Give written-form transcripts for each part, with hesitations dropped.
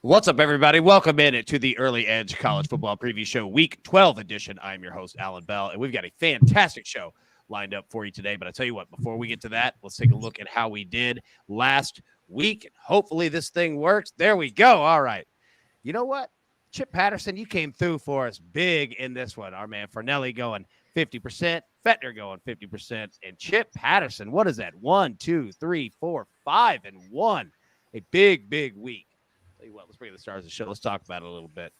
What's up, everybody? Welcome in to the Early Edge College Football Preview Show, Week 12 edition. I'm your host, Alan Bell, and we've got a fantastic show lined up for you today. But I tell you what, before we get to that, let's take a look at how we did last week. And hopefully this thing works. There we go. All right. You know what? Chip Patterson, you came through for us big in this one. Our man Fornelli going 50%, Fettner going 50%, and Chip Patterson, what is that? 1, 2, 3, 4, 5, and 1. A big week. Tell you what, let's bring the stars of the show. Let's talk about it a little bit.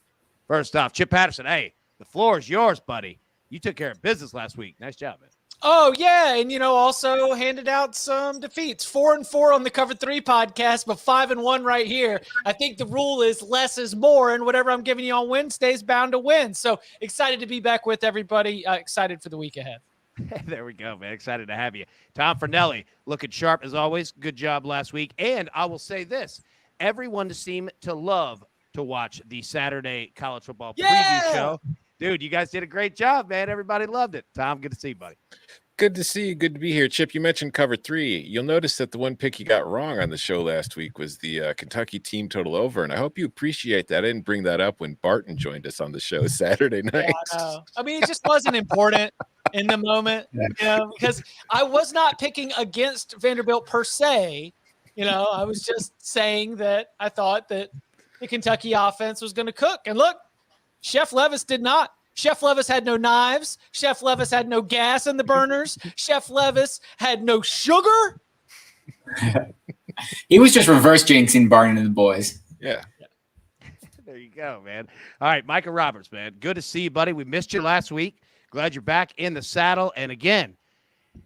First off, Chip Patterson, hey, the floor is yours, buddy. You took care of business last week. Nice job, man. Oh, yeah, and, also handed out some defeats. 4-4 on the Cover 3 podcast, but 5-1 right here. I think the rule is less is more, and whatever I'm giving you on Wednesday is bound to win. So excited to be back with everybody. Excited for the week ahead. There we go, man. Excited to have you. Tom Fornelli, looking sharp as always. Good job last week. And I will say this. Everyone seemed to love to watch the Saturday college football preview show. Dude, you guys did a great job, man. Everybody loved it. Tom, good to see you, buddy. Good to see you. Good to be here. Chip, you mentioned Cover 3. You'll notice that the one pick you got wrong on the show last week was the Kentucky team total over, and I hope you appreciate that. I didn't bring that up when Barton joined us on the show Saturday night. Yeah, I mean, it just wasn't important in the moment, because I was not picking against Vanderbilt per se. I was just saying that I thought that the Kentucky offense was going to cook. And look, Chef Levis did not. Chef Levis had no knives. Chef Levis had no gas in the burners. Chef Levis had no sugar. He was just reverse jinxing Barton and the boys. Yeah. There you go, man. All right, Micah Roberts, man. Good to see you, buddy. We missed you last week. Glad you're back in the saddle. And again,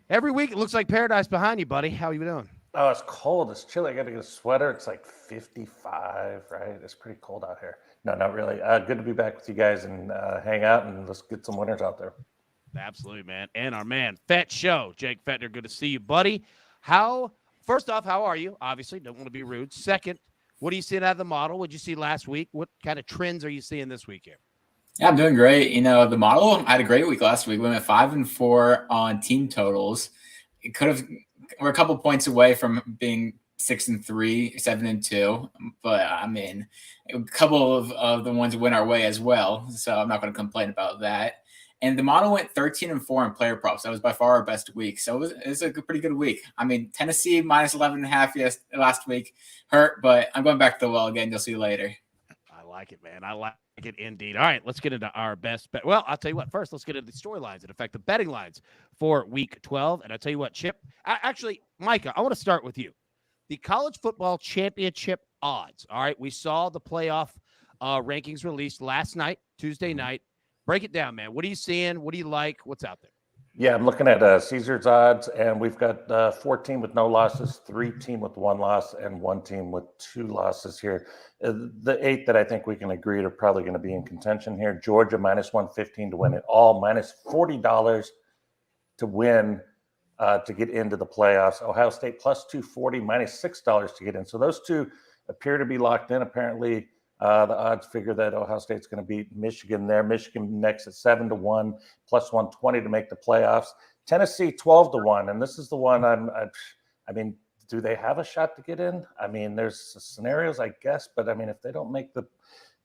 every week it looks like paradise behind you, buddy. How you doing? Oh, it's cold. It's chilly. I got to get a sweater. It's like 55, right? It's pretty cold out here. No, not really. Good to be back with you guys and hang out, and let's get some winners out there. Absolutely, man. And our man, Fett Show, Jake Fettner, good to see you, buddy. First off, how are you? Obviously, don't want to be rude. Second, what are you seeing out of the model? What did you see last week? What kind of trends are you seeing this week here? Yeah, I'm doing great. The model, I had a great week last week. We went 5-4 on team totals. We're a couple points away from being 6-3, 7-2, but I mean, a couple of the ones went our way as well, so I'm not going to complain about that. And the model went 13-4 in player props. That was by far our best week, so it was a pretty good week. I mean, Tennessee minus 11.5 last week hurt, but I'm going back to the well again. You'll see later. I like it, man. I like it indeed. All right, let's get into our best bet. Well, I'll tell you what. First, let's get into the storylines that affect the betting lines for Week 12. And I'll tell you what, Chip. Actually, Micah, I want to start with you. The college football championship odds. All right, we saw the playoff rankings released last night, Tuesday night. Break it down, man. What are you seeing? What do you like? What's out there? Yeah, I'm looking at Caesar's odds, and we've got 4 teams with no losses, 3 teams with 1 loss, and 1 team with 2 losses here. The 8 that I think we can agree are probably going to be in contention here. Georgia minus 115 to win it all, minus $40 to win to get into the playoffs. Ohio State plus 240, minus $6 to get in. So those two appear to be locked in. Apparently, the odds figure that Ohio State's going to beat Michigan there. Michigan next at 7-1, plus 120 to make the playoffs. Tennessee 12-1, and this is the one I mean, do they have a shot to get in? I mean, there's scenarios, I guess, but I mean, if they don't make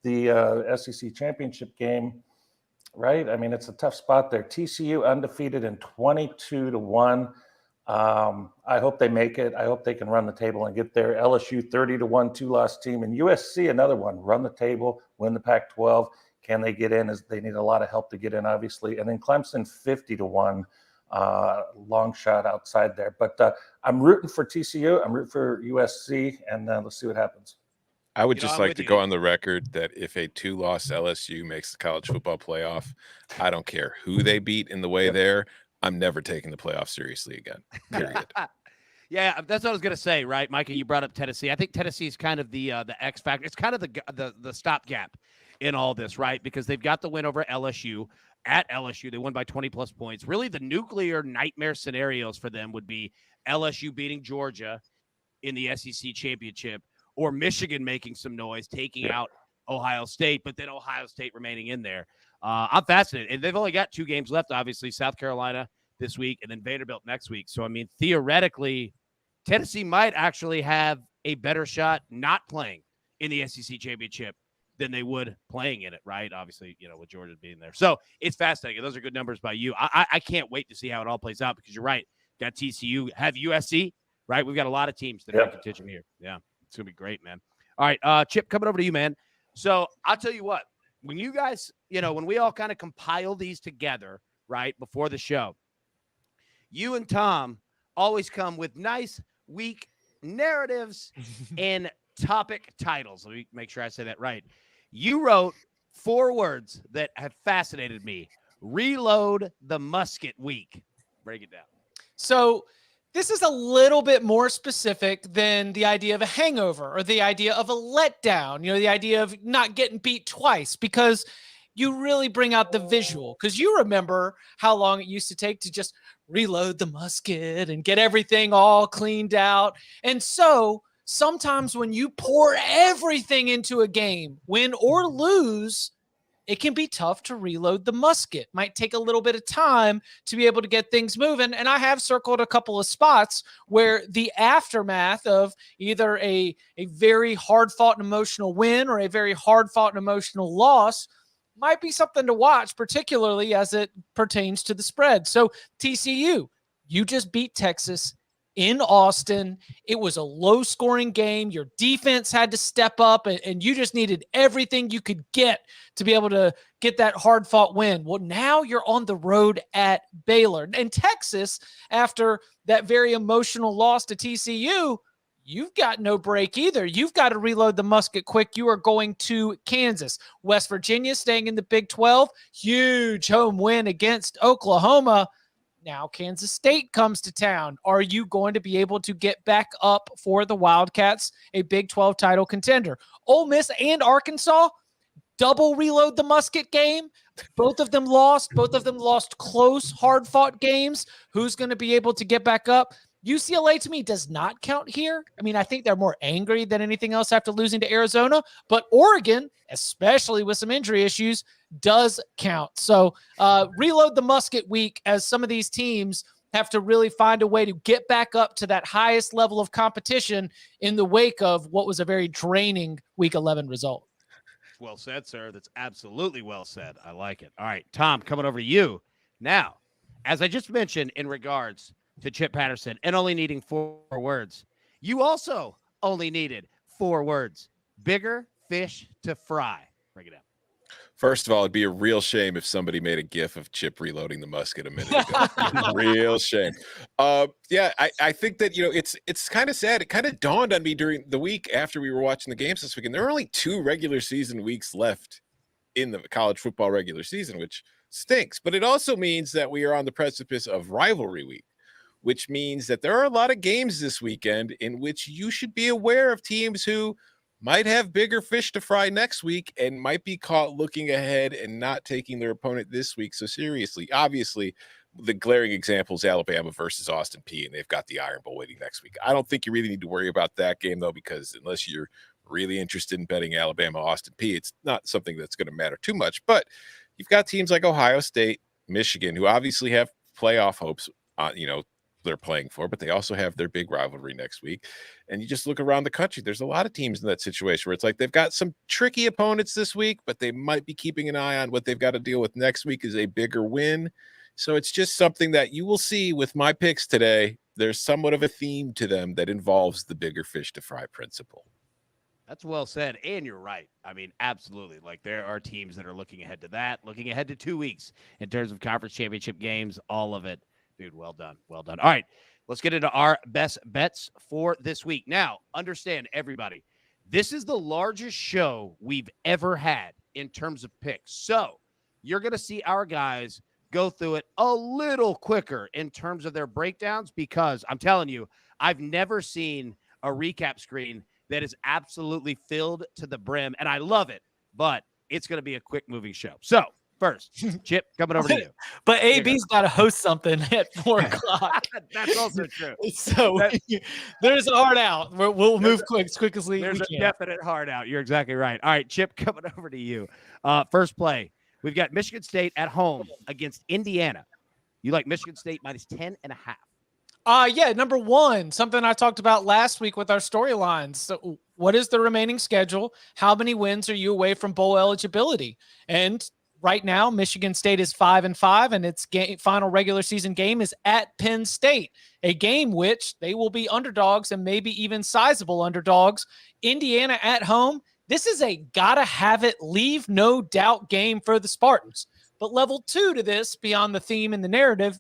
the SEC championship game, right? I mean, it's a tough spot there. TCU undefeated in 22-1. I hope they make it. I hope they can run the table and get there. LSU 30-1, 2-loss team, and USC another one. Run the table, win the Pac-12. Can they get in? As they need a lot of help to get in, obviously. And then Clemson 50-1, long shot outside there. But I'm rooting for TCU. I'm rooting for USC, and let's see what happens. I would just like to go on the record that if a 2-loss LSU makes the college football playoff, I don't care who they beat in the way there. I'm never taking the playoff seriously again, period. Yeah, that's what I was going to say, right, Micah? You brought up Tennessee. I think Tennessee is kind of the X factor. It's kind of the stopgap in all this, right? Because they've got the win over LSU. At LSU, they won by 20-plus points. Really, the nuclear nightmare scenarios for them would be LSU beating Georgia in the SEC championship, or Michigan making some noise, taking out Ohio State, but then Ohio State remaining in there. I'm fascinated. And they've only got 2 games left, obviously, South Carolina this week and then Vanderbilt next week. So, I mean, theoretically, Tennessee might actually have a better shot not playing in the SEC championship than they would playing in it, right? Obviously, with Georgia being there. So it's fascinating. Those are good numbers by you. I can't wait to see how it all plays out because you're right. Got TCU, have USC, right? We've got a lot of teams that are in contention here. Yeah, it's going to be great, man. All right, Chip, coming over to you, man. So I'll tell you what, when you guys, when we all kind of compile these together, right, before the show, you and Tom always come with nice, weak narratives and topic titles. Let me make sure I say that right. You wrote 4 words that have fascinated me. Reload the musket week. Break it down. So this is a little bit more specific than the idea of a hangover or the idea of a letdown, the idea of not getting beat twice, because you really bring out the visual, because you remember how long it used to take to just reload the musket and get everything all cleaned out. And so sometimes when you pour everything into a game, win or lose, it can be tough to reload the musket. Might take a little bit of time to be able to get things moving. And I have circled a couple of spots where the aftermath of either a very hard-fought and emotional win or a very hard-fought and emotional loss might be something to watch, particularly as it pertains to the spread. So TCU, you just beat Texas in Austin. It was a low-scoring game. Your defense had to step up, and you just needed everything you could get to be able to get that hard-fought win. Well, now you're on the road at Baylor. And Texas, after that very emotional loss to TCU, you've got no break either. You've got to reload the musket quick. You are going to Kansas. West Virginia staying in the Big 12. Huge home win against Oklahoma. Now Kansas State comes to town. Are you going to be able to get back up for the Wildcats, a Big 12 title contender? Ole Miss and Arkansas, double reload the musket game. Both of them lost. Both of them lost close, hard-fought games. Who's going to be able to get back up? UCLA, to me, does not count here. I mean, I think they're more angry than anything else after losing to Arizona. But Oregon, especially with some injury issues, does count. So reload the musket week, as some of these teams have to really find a way to get back up to that highest level of competition in the wake of what was a very draining Week 11 result. Well said, sir. That's absolutely well said. I like it. All right, Tom, coming over to you. Now, as I just mentioned in regards to Chip Patterson and only needing 4 words, you also only needed 4 words. Bigger fish to fry. Break it down. First of all, it'd be a real shame if somebody made a gif of Chip reloading the musket a minute ago. Real shame. I think that, it's kind of sad. It kind of dawned on me during the week after we were watching the games this weekend. There are only 2 regular season weeks left in the college football regular season, which stinks. But it also means that we are on the precipice of rivalry week, which means that there are a lot of games this weekend in which you should be aware of teams who might have bigger fish to fry next week and might be caught looking ahead and not taking their opponent this week so seriously. Obviously, the glaring example is Alabama versus Austin Peay, and they've got the Iron Bowl waiting next week. I don't think you really need to worry about that game, though, because unless you're really interested in betting Alabama Austin Peay, it's not something that's going to matter too much. But you've got teams like Ohio State, Michigan, who obviously have playoff hopes, they're playing for, but they also have their big rivalry next week. And you just look around the country, there's a lot of teams in that situation where it's like they've got some tricky opponents this week, but they might be keeping an eye on what they've got to deal with next week is a bigger win. So it's just something that you will see with my picks today. There's somewhat of a theme to them that involves the bigger fish to fry principle. That's well said. And you're right. I mean, absolutely. Like, there are teams that are looking ahead to that, looking ahead to 2 weeks in terms of conference championship games, all of it. Dude, well done. Well done. All right, let's get into our best bets for this week. Now, understand, everybody, this is the largest show we've ever had in terms of picks. So you're going to see our guys go through it a little quicker in terms of their breakdowns, because I'm telling you, I've never seen a recap screen that is absolutely filled to the brim, and I love it, but it's going to be a quick moving show. So first, Chip, coming over to you. But AB's got to host something at 4 o'clock. That's also true. So there's a hard out. We'll move as quick as we can. There's a definite hard out. You're exactly right. All right, Chip, coming over to you. First play, we've got Michigan State at home against Indiana. You like Michigan State minus 10.5. Yeah, number 1, something I talked about last week with our storylines. So what is the remaining schedule? How many wins are you away from bowl eligibility? And right now, Michigan State is 5-5, and its final regular season game is at Penn State, a game which they will be underdogs and maybe even sizable underdogs. Indiana at home. This is a gotta have it, leave no doubt game for the Spartans. But level 2 to this, beyond the theme and the narrative,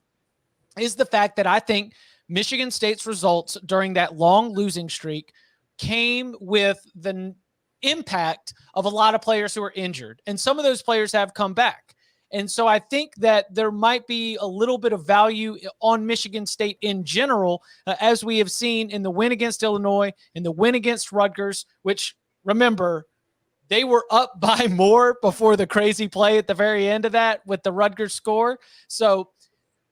is the fact that I think Michigan State's results during that long losing streak came with the impact of a lot of players who are injured, and some of those players have come back. And so I think that there might be a little bit of value on Michigan State in general, as we have seen in the win against Illinois, in the win against Rutgers, which, remember, they were up by more before the crazy play at the very end of that with the Rutgers score. So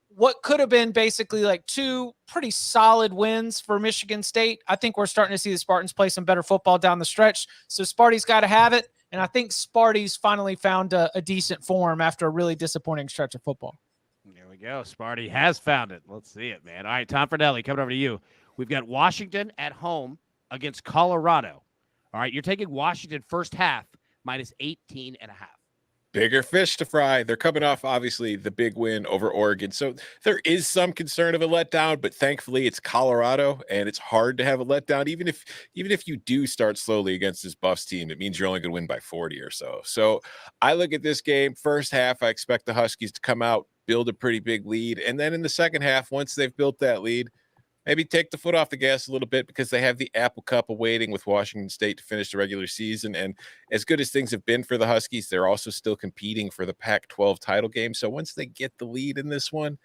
what could have been basically like 2 pretty solid wins for Michigan State, I think we're starting to see the Spartans play some better football down the stretch. So Sparty's got to have it. And I think Sparty's finally found a decent form after a really disappointing stretch of football. There we go. Sparty has found it. Let's see it, man. All right, Tom Fornelli, coming over to you. We've got Washington at home against Colorado. All right, you're taking Washington first half minus 18.5. Bigger fish to fry. They're coming off, obviously, the big win over Oregon. So there is some concern of a letdown, but thankfully it's Colorado, and it's hard to have a letdown. Even if you do start slowly against this Buffs team, it means you're only going to win by 40 or so. So I look at this game, first half, I expect the Huskies to come out, build a pretty big lead. And then in the second half, once they've built that lead, maybe take the foot off the gas a little bit, because they have the Apple Cup awaiting with Washington State to finish the regular season. And as good as things have been for the Huskies, they're also still competing for the Pac-12 title game. So once they get the lead in this one,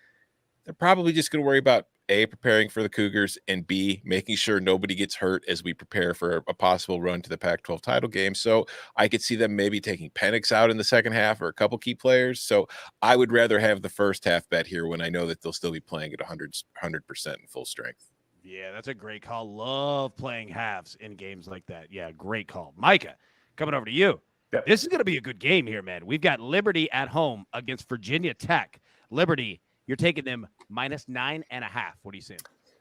they're probably just going to worry about A, preparing for the Cougars, and B, making sure nobody gets hurt as we prepare for a possible run to the Pac-12 title game. So I could see them maybe taking Penix out in the second half, or a couple key players. So I would rather have the first half bet here when I know that they'll still be playing at 100% in full strength. Yeah, that's a great call. Love playing halves in games like that. Yeah, great call. Micah, coming over to you. Yep. This is going to be a good game here, man. We've got Liberty at home against Virginia Tech. Liberty, you're taking them minus 9.5. What do you say?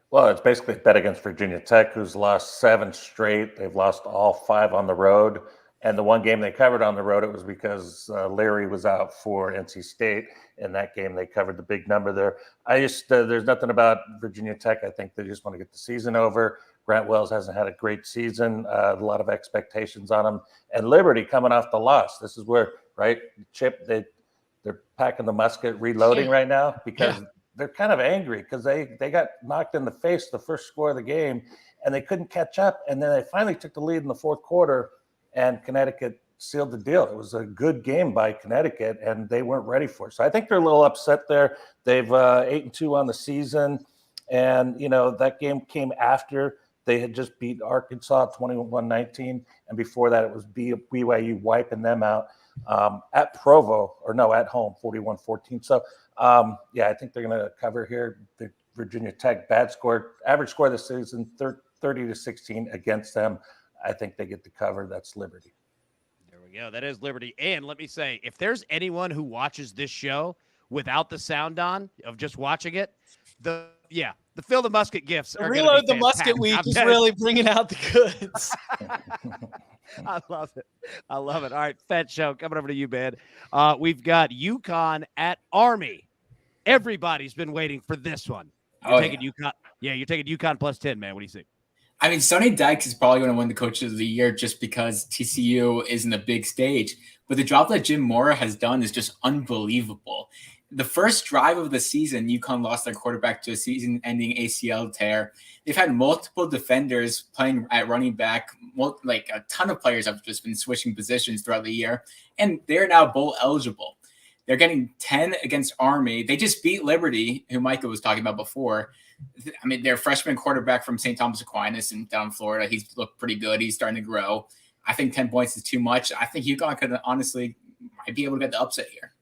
Well, it's basically a bet against Virginia Tech, who's lost 7 straight. They've lost all 5 on the road. And the one game they covered on the road, it was because Larry was out for NC State. In that game, they covered the big number there. There's nothing about Virginia Tech. I think they just want to get the season over. Grant Wells hasn't had a great season. A lot of expectations on him. And Liberty coming off the loss. This is where, right, Chip, they're packing the musket, reloading right now, because they're kind of angry because they got knocked in the face the first score of the game, and they couldn't catch up. And then they finally took the lead in the fourth quarter, and Connecticut sealed the deal. It was a good game by Connecticut, and they weren't ready for it. So I think they're a little upset there. They've 8-2 on the season, and that game came after they had just beat Arkansas 21-19, and before that it was BYU wiping them out at Provo, at home 41-14. So I think they're going to cover here. The Virginia Tech average score this season 30-16 against them. I think they get the cover. That's Liberty. There we go. That is Liberty. And let me say, if there's anyone who watches this show without the sound on of just watching it, the Fill the Musket gifts are Reload the Musket week is really bringing out the goods. I love it. All right, Fed Show, coming over to you, man. We've got UConn at Army. Everybody's been waiting for this one. You're taking UConn. Yeah, you're taking UConn plus 10, man. What do you think? I mean, Sonny Dykes is probably going to win the Coach of the Year just because TCU isn't a big stage. But the job that Jim Mora has done is just unbelievable. The first drive of the season, UConn lost their quarterback to a season-ending ACL tear. They've had multiple defenders playing at running back. Like a ton of players have just been switching positions throughout the year, and they're now bowl eligible. They're getting 10 against Army. They just beat Liberty, who Micah was talking about before. I mean, their freshman quarterback from St. Thomas Aquinas down in Florida, he's looked pretty good. He's starting to grow. I think 10 points is too much. I think UConn could honestly might be able to get the upset here.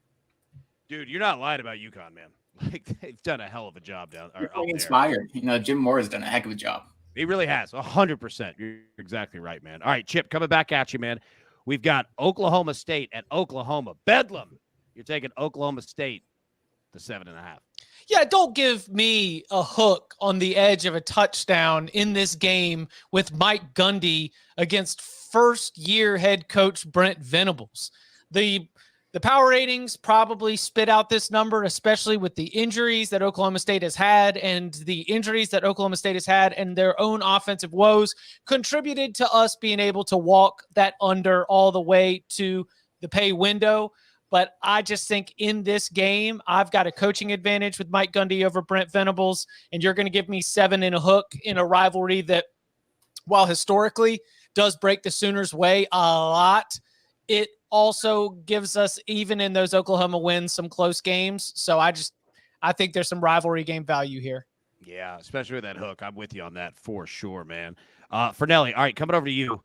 Dude, you're not lying about UConn, man. Like, they've done a hell of a job down there. Inspired. Jim Moore has done a heck of a job. He really has. 100%. You're exactly right, man. All right, Chip, coming back at you, man. We've got Oklahoma State at Oklahoma. Bedlam. You're taking Oklahoma State the 7.5. Yeah, don't give me a hook on the edge of a touchdown in this game with Mike Gundy against first-year head coach Brent Venables. The power ratings probably spit out this number, especially with the injuries that Oklahoma State has had, and the injuries that Oklahoma State has had and their own offensive woes contributed to us being able to walk that under all the way to the pay window. But I just think in this game, I've got a coaching advantage with Mike Gundy over Brent Venables, and you're going to give me 7 and a hook in a rivalry that, while historically does break the Sooners' way a lot, it also gives us, even in those Oklahoma wins, some close games. So I think there's some rivalry game value here. Yeah, especially with that hook. I'm with you on that for sure, man. Fernelli, all right, coming over to you.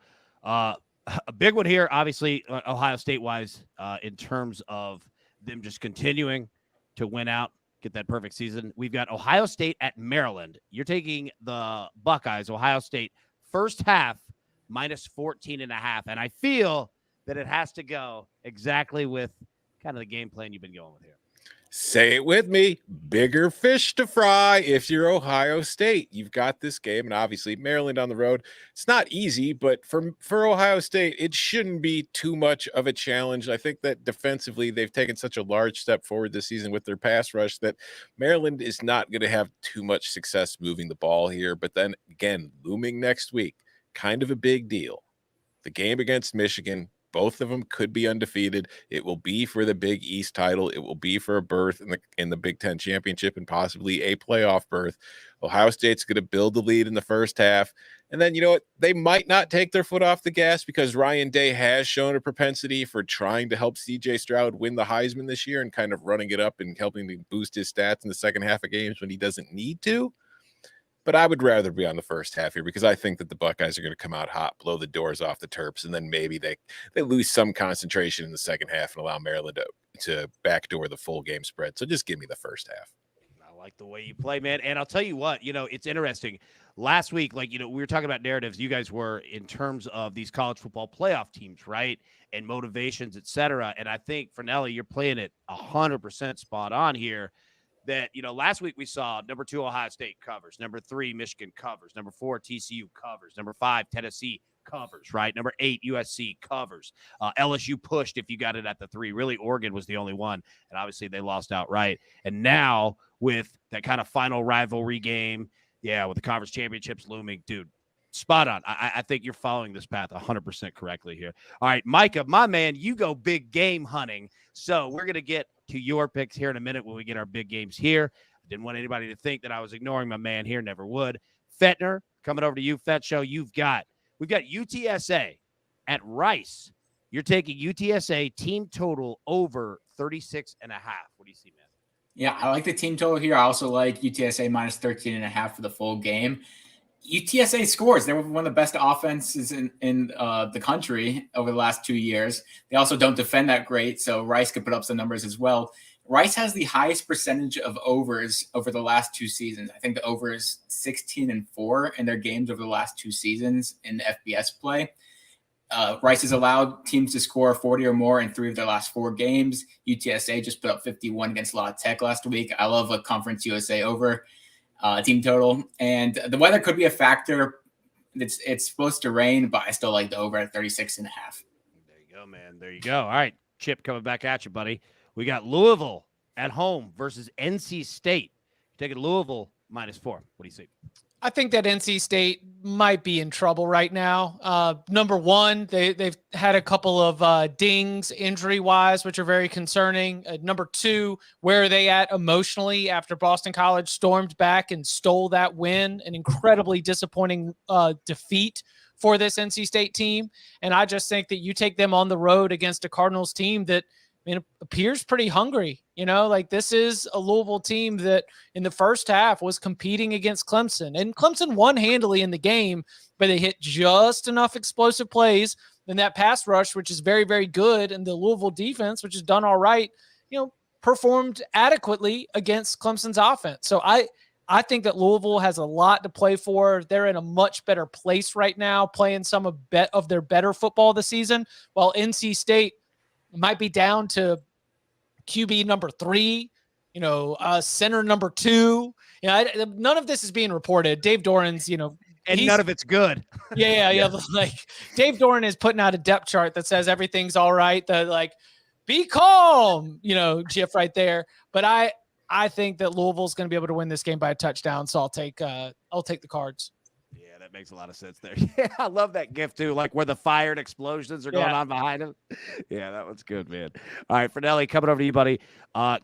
A big one here, obviously, Ohio State-wise, in terms of them just continuing to win out, get that perfect season. We've got Ohio State at Maryland. You're taking the Buckeyes, Ohio State, first half, minus 14.5. And I feel that it has to go exactly with kind of the game plan you've been going with here. Say it with me. Bigger fish to fry if you're Ohio State. You've got this game, and obviously Maryland on the road. It's not easy, but for Ohio State, it shouldn't be too much of a challenge. I think that defensively, they've taken such a large step forward this season with their pass rush that Maryland is not going to have too much success moving the ball here. But then again, looming next week, kind of a big deal. The game against Michigan. Both of them could be undefeated. It will be for the Big East title. It will be for a berth in the Big Ten championship and possibly a playoff berth. Ohio State's going to build the lead in the first half. And then, you know what? They might not take their foot off the gas because Ryan Day has shown a propensity for trying to help C.J. Stroud win the Heisman this year and kind of running it up and helping to boost his stats in the second half of games when he doesn't need to. But I would rather be on the first half here because I think that the Buckeyes are going to come out hot, blow the doors off the Terps, and then maybe they lose some concentration in the second half and allow Maryland to backdoor the full game spread. So just give me the first half. I like the way you play, man. And I'll tell you what, it's interesting. Last week, we were talking about narratives. You guys were in terms of these college football playoff teams, right? And motivations, et cetera. And I think, Fernelli, you're playing it 100% spot on here. That, last week we saw number 2 Ohio State covers, number 3 Michigan covers, number 4 TCU covers, number 5 Tennessee covers, right? Number 8 USC covers. LSU pushed if you got it at the 3. Really, Oregon was the only one, and obviously they lost outright. And now with that kind of final rivalry game, with the conference championships looming, dude, spot on. I think you're following this path 100% correctly here. All right, Micah, my man, you go big game hunting. So we're going to get to your picks here in a minute when we get our big games here. I didn't want anybody to think that I was ignoring my man here. Never would. Fetner, coming over to you, Fet Show. We've got UTSA at Rice. You're taking UTSA team total over 36.5. What do you see, man? Yeah, I like the team total here. I also like UTSA minus 13.5 for the full game. UTSA scores. They were one of the best offenses in the country over the last 2 years. They also don't defend that great, so Rice could put up some numbers as well. Rice has the highest percentage of overs over the last 2 seasons. I think the over is 16-4 in their games over the last 2 seasons in the FBS play. Rice has allowed teams to score 40 or more in 3 of their last 4 games. UTSA just put up 51 against La Tech last week. I love a Conference USA over. Team total, and the weather could be a factor. It's supposed to rain, but I still like the over at 36.5. There you go, man. There you go. All right, Chip, coming back at you, buddy. We got Louisville at home versus NC State. You're taking Louisville minus 4. What do you see? I think that NC State might be in trouble right now. Number one, they've had a couple of dings injury-wise, which are very concerning. Number 2, where are they at emotionally after Boston College stormed back and stole that win? An incredibly disappointing defeat for this NC State team. And I just think that you take them on the road against a Cardinals team that appears pretty hungry. This is a Louisville team that in the first half was competing against Clemson. And Clemson won handily in the game, but they hit just enough explosive plays. And that pass rush, which is very, very good, and the Louisville defense, which is done all right, performed adequately against Clemson's offense. So I think that Louisville has a lot to play for. They're in a much better place right now, playing some of their better football this season, while NC State might be down to QB number 3 center number 2. None of this is being reported. Dave Doran's, and none of it's good. Yeah. Like Dave Doran is putting out a depth chart that says everything's all right. Be calm, GIF right there. But I think that Louisville's going to be able to win this game by a touchdown. So I'll take the Cards. Yeah, that makes a lot of sense there. Yeah, I love that GIF too, like where the fire and explosions are going on behind him. Yeah, that one's good, man. All right, Fernelli, coming over to you, buddy.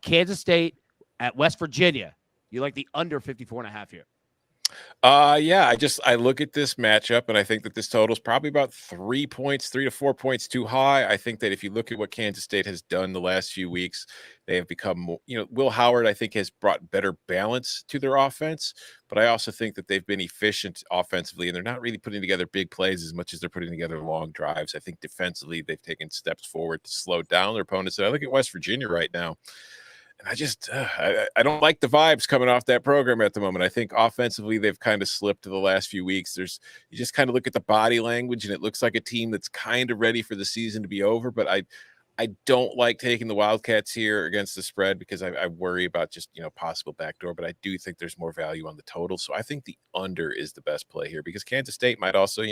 Kansas State at West Virginia. You like the under 54.5 here? Yeah, I look at this matchup and I think that this total is probably about 3 to 4 points too high. I think that if you look at what Kansas State has done the last few weeks, they have become more, Will Howard, I think, has brought better balance to their offense, but I also think that they've been efficient offensively and they're not really putting together big plays as much as they're putting together long drives. I think defensively they've taken steps forward to slow down their opponents. And I look at West Virginia right now. I don't like the vibes coming off that program at the moment. I think offensively they've kind of slipped to the last few weeks. You just kind of look at the body language and it looks like a team that's kind of ready for the season to be over. But I don't like taking the Wildcats here against the spread because I worry about just possible backdoor. But I do think there's more value on the total. So I think the under is the best play here because Kansas State might also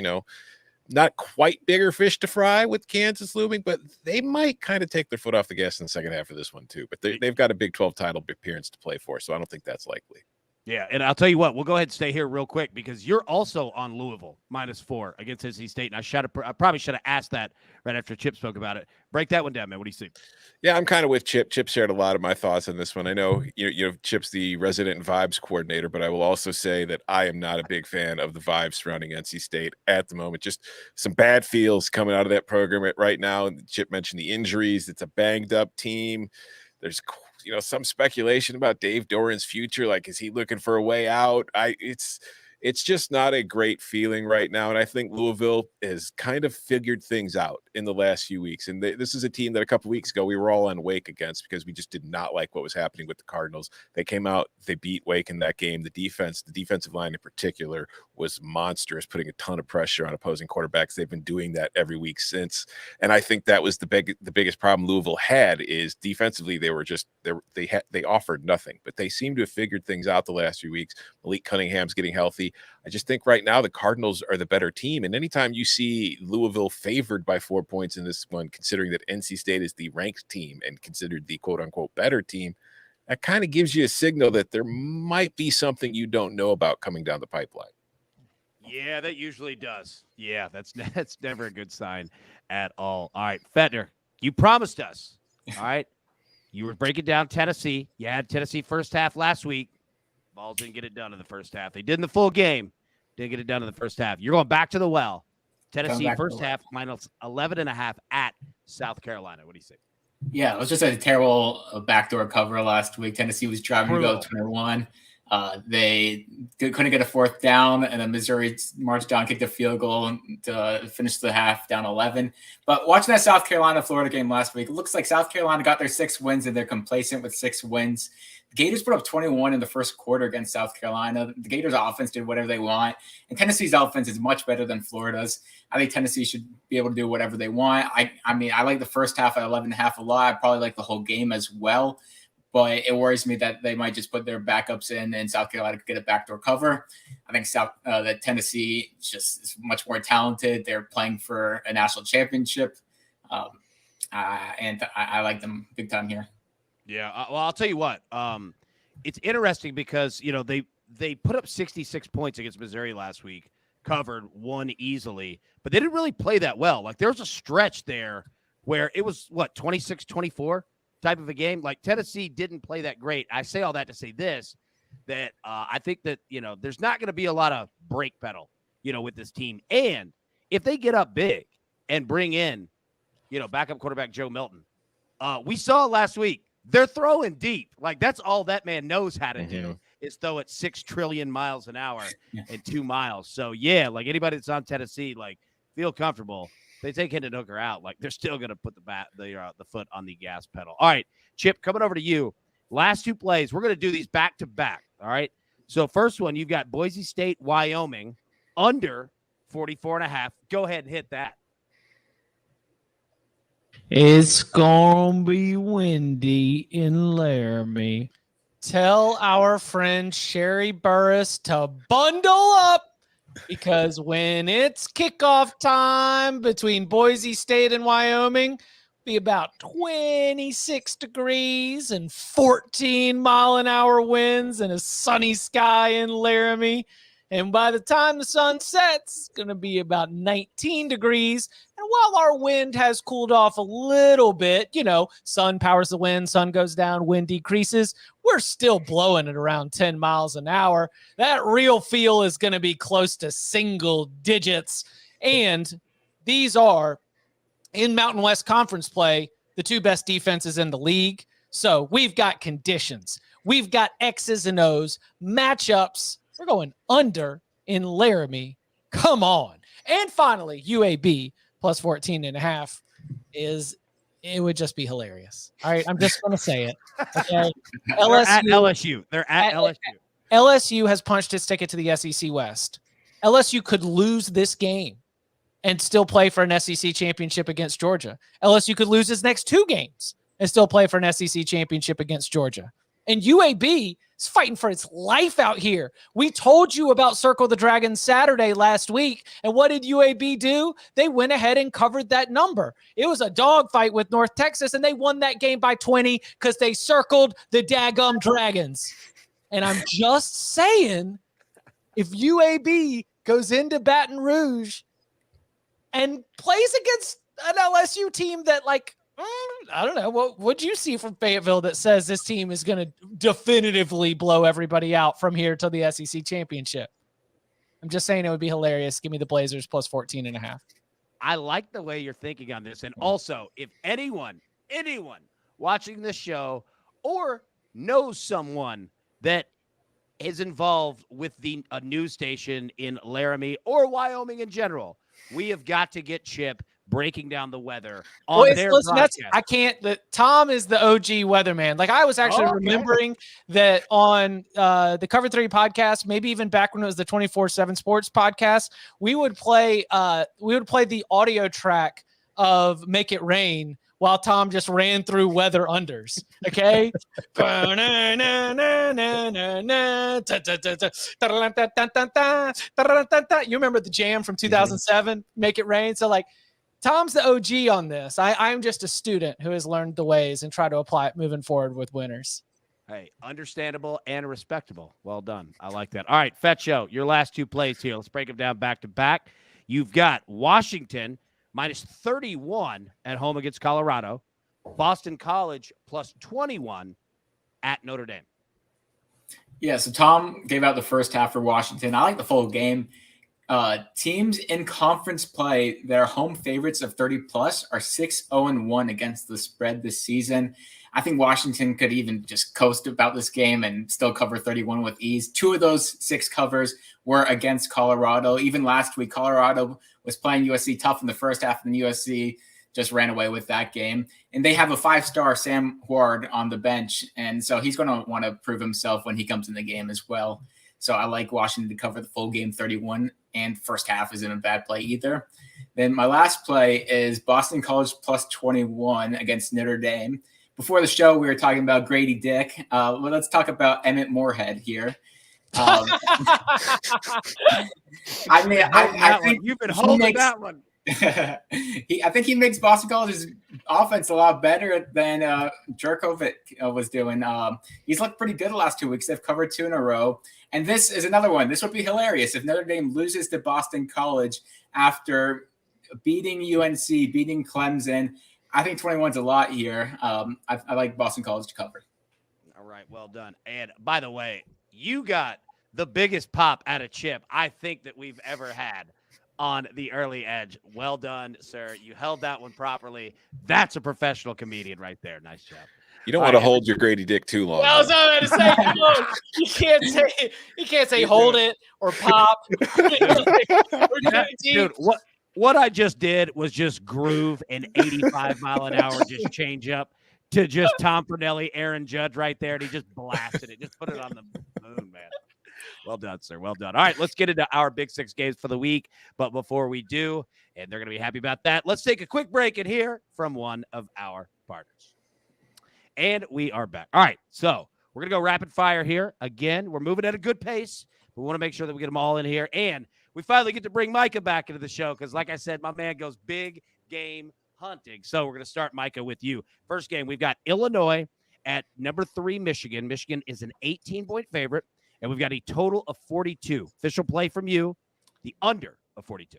not quite bigger fish to fry with Kansas looming, but they might kind of take their foot off the gas in the second half of this one too. But they've got a Big 12 title appearance to play for, so I don't think that's likely. Yeah, and I'll tell you what, we'll go ahead and stay here real quick because you're also on Louisville -4 against NC State, and I probably should have asked that right after Chip spoke about it. Break that one down, man. What do you see? Yeah, I'm kind of with Chip. Chip shared a lot of my thoughts on this one. I know Chip's the resident vibes coordinator, but I will also say that I am not a big fan of the vibes surrounding NC State at the moment. Just some bad feels coming out of that program right now. Chip mentioned the injuries. It's a banged up team. There's some speculation about Dave Doran's future. Like, is he looking for a way out? It's just not a great feeling right now. And I think Louisville has kind of figured things out in the last few weeks. And this is a team that a couple of weeks ago we were all on Wake against because we just did not like what was happening with the Cardinals. They came out, they beat Wake in that game. The defensive line in particular was monstrous, putting a ton of pressure on opposing quarterbacks. They've been doing that every week since. And I think that was the biggest problem Louisville had is defensively they offered nothing, but they seem to have figured things out the last few weeks. Malik Cunningham's getting healthy. I just think right now the Cardinals are the better team. And anytime you see Louisville favored by 4 points in this one, considering that NC State is the ranked team and considered the quote unquote better team, that kind of gives you a signal that there might be something you don't know about coming down the pipeline. Yeah, that usually does. Yeah, that's never a good sign at all. All right, Fetner, you promised us. All right. You were breaking down Tennessee. You had Tennessee first half last week. Balls didn't get it done in the first half. They did in the full game. Didn't get it done in the first half. You're going back to the well. Tennessee first half -11.5 at South Carolina. What do you say? Yeah, it was just a terrible backdoor cover last week. Tennessee was driving to go 21. They couldn't get a fourth down, and then Missouri marched down, kicked a field goal to finish the half down 11. But watching that South Carolina-Florida game last week, it looks like South Carolina got their 6 wins, and they're complacent with 6 wins. The Gators put up 21 in the first quarter against South Carolina. The Gators' offense did whatever they want, and Tennessee's offense is much better than Florida's. I think Tennessee should be able to do whatever they want. I mean, I like the first half at 11.5 a lot. I probably like the whole game as well. But it worries me that they might just put their backups in and South Carolina could get a backdoor cover. I think that Tennessee just is much more talented. They're playing for a national championship. And I like them big time here. Yeah. Well, I'll tell you what. It's interesting because, they put up 66 points against Missouri last week, covered, won easily, but they didn't really play that well. Like, there's a stretch there where it was, 26-24? Type of a game. Like, Tennessee didn't play that great. I say all that to say this, that I think that, there's not going to be a lot of brake pedal, with this team. And if they get up big and bring in, backup quarterback Joe Milton, we saw last week, they're throwing deep. Like, that's all that man knows how to do is throw at 6 trillion miles an hour and 2 miles. So, yeah, like anybody that's on Tennessee, like, feel comfortable. They take Hendon Hooker out, like they're still going to put the foot on the gas pedal. All right, Chip, coming over to you. Last 2 plays, we're going to do these back to back. All right. So first one, you've got Boise State, Wyoming under 44.5. Go ahead and hit that. It's gonna be windy in Laramie. Tell our friend Sherry Burris to bundle up, because when it's kickoff time between Boise State and Wyoming, be about 26 degrees and 14-mile-an-hour winds and a sunny sky in Laramie. And by the time the sun sets, it's going to be about 19 degrees. And while our wind has cooled off a little bit, sun powers the wind, sun goes down, wind decreases, we're still blowing at around 10 miles an hour. That real feel is going to be close to single digits. And these are, in Mountain West Conference play, the two best defenses in the league. So we've got conditions. We've got X's and O's, matchups. We're going under in Laramie. Come on. And finally, UAB plus 14.5 it would just be hilarious. All right, I'm just going to say it. Okay. LSU. They're at LSU. LSU has punched its ticket to the SEC West. LSU could lose this game and still play for an SEC championship against Georgia. LSU could lose its next 2 games and still play for an SEC championship against Georgia. And UAB is fighting for its life out here. We told you about Circle the Dragon Saturday last week. And what did UAB do? They went ahead and covered that number. It was a dogfight with North Texas, and they won that game by 20 because they circled the daggum Dragons. And I'm just saying, if UAB goes into Baton Rouge and plays against an LSU team that, I don't know, what would you see from Fayetteville that says this team is going to definitively blow everybody out from here till the SEC championship? I'm just saying it would be hilarious. Give me the Blazers plus 14.5. I like the way you're thinking on this. And also, if anyone watching this show or knows someone that is involved with a news station in Laramie or Wyoming in general, we have got to get Chip breaking down the weather on their broadcast. Tom is the OG weatherman. I was actually remembering that on the Cover 3 podcast, maybe even back when it was the 24/7 Sports podcast, we would play the audio track of Make It Rain while Tom just ran through weather unders. Okay. You remember the jam from 2007, Make It Rain? So Tom's the OG on this. I'm just a student who has learned the ways and try to apply it moving forward with winners. Hey, understandable and respectable. Well done. I like that. All right, Fetcho, your last 2 plays here. Let's break them down back to back. You've got Washington minus 31 at home against Colorado. Boston College plus 21 at Notre Dame. Yeah, so Tom gave out the first half for Washington. I like the full game. Teams in conference play that are home favorites of 30-plus are 6-0-1 against the spread this season. I think Washington could even just coast about this game and still cover 31 with ease. 2 of those 6 covers were against Colorado. Even last week, Colorado was playing USC tough in the first half, and USC just ran away with that game. And they have a 5-star Sam Huard on the bench, and so he's going to want to prove himself when he comes in the game as well. So I like Washington to cover the full game 31, and first half isn't a bad play either. Then my last play is Boston College plus 21 against Notre Dame. Before the show, we were talking about Grady Dick. Well, let's talk about Emmett Moorhead here. I think you've been holding that one. I think he makes Boston College's offense a lot better than Jerkovic was doing. He's looked pretty good the last 2 weeks. They've covered 2 in a row. And this is another one. This would be hilarious if Notre Dame loses to Boston College after beating UNC, beating Clemson. I think 21's a lot here. I like Boston College to cover. All right, well done. And by the way, you got the biggest pop out of Chip I think that we've ever had on the early edge. Well done, sir. You held that one properly. That's a professional comedian right there. Nice job. You don't want to hold your Grady Dick too long. Well, I was about to say, you can't say hold it or pop. Dude, what I just did was just groove an 85-mile-an-hour just change up to just Tom Pernelli, Aaron Judge right there, and he just blasted it. Just put it on the moon, man. Well done, sir. Well done. All right, let's get into our Big Six games for the week. But before we do, and they're going to be happy about that, let's take a quick break and hear from one of our partners. And we are back. All right, so We're going to go rapid fire here. Again, we're moving at a good pace. We want to make sure that we get them all in here. And we finally get to bring Micah back into the show because, like I said, my man goes big game hunting. So we're going to start, Micah, with you. First game, we've got Illinois at number 3, Michigan. Michigan is an 18-point favorite, and we've got a total of 42. Official play from you, the under of 42.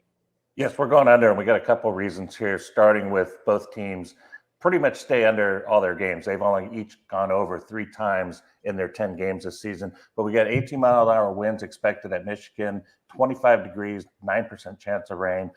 Yes, we're going under, and we got a couple reasons here, starting with both teams pretty much stay under all their games. They've only each gone over 3 times in their 10 games this season. But we got 18-mile-an-hour winds expected at Michigan, 25 degrees, 9% chance of rain.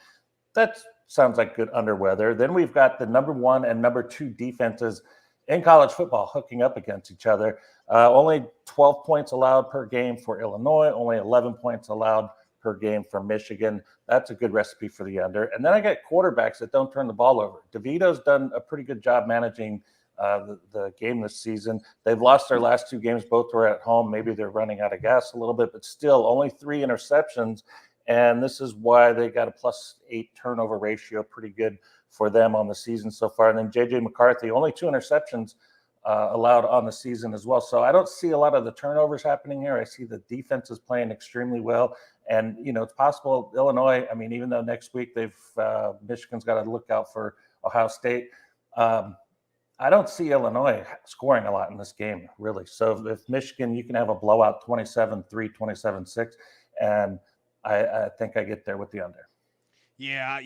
That sounds like good under weather. Then we've got the number 1 and number 2 defenses in college football hooking up against each other. Only 12 points allowed per game for Illinois, only 11 points allowed per game for Michigan. That's a good recipe for the under. And then I got quarterbacks that don't turn the ball over. DeVito's done a pretty good job managing the game this season. They've lost their last 2 games. Both were at home. Maybe they're running out of gas a little bit, but still only 3 interceptions. And this is why they got a +8 turnover ratio, pretty good for them on the season so far. And then J.J. McCarthy, only 2 interceptions allowed on the season as well. So I don't see a lot of the turnovers happening here. I see the defense is playing extremely well. And, it's possible Illinois, even though next week Michigan's got to look out for Ohio State, I don't see Illinois scoring a lot in this game, really. So if Michigan, you can have a blowout 27-3, 27-6, and I think I get there with the under. Yeah,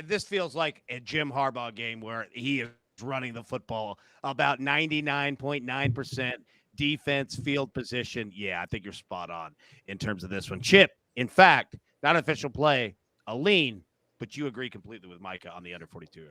this feels like a Jim Harbaugh game where he is running the football about 99.9% defense, field position. Yeah, I think you're spot on in terms of this one. Chip, in fact, not official play, a lean, but you agree completely with Micah on the under 42.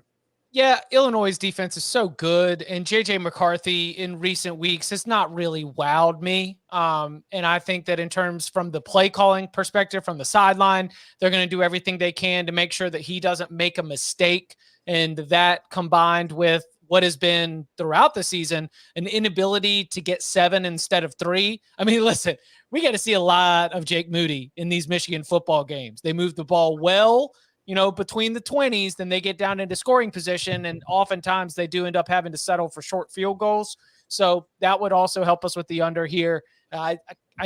Yeah, Illinois' defense is so good, and J.J. McCarthy in recent weeks has not really wowed me. And I think that in terms from the play calling perspective, from the sideline, they're going to do everything they can to make sure that he doesn't make a mistake. And that combined with what has been throughout the season, an inability to get 7 instead of 3. Listen, we got to see a lot of Jake Moody in these Michigan football games. They move the ball well, between the 20s, then they get down into scoring position, and oftentimes they do end up having to settle for short field goals. So that would also help us with the under here. I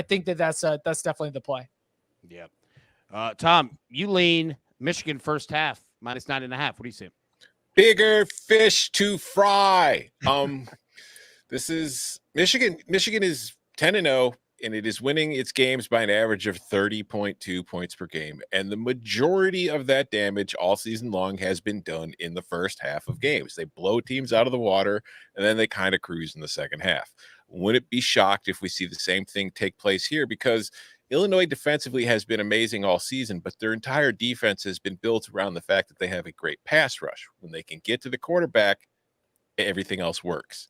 think that's definitely the play. Yeah. Tom, you lean Michigan first half -9.5. What do you see? Bigger fish to fry. This is Michigan. Michigan is 10-0. And it is winning its games by an average of 30.2 points per game. And the majority of that damage all season long has been done in the first half of games. They blow teams out of the water, and then they kind of cruise in the second half. Wouldn't be shocked if we see the same thing take place here, because Illinois defensively has been amazing all season, but their entire defense has been built around the fact that they have a great pass rush. When they can get to the quarterback, everything else works.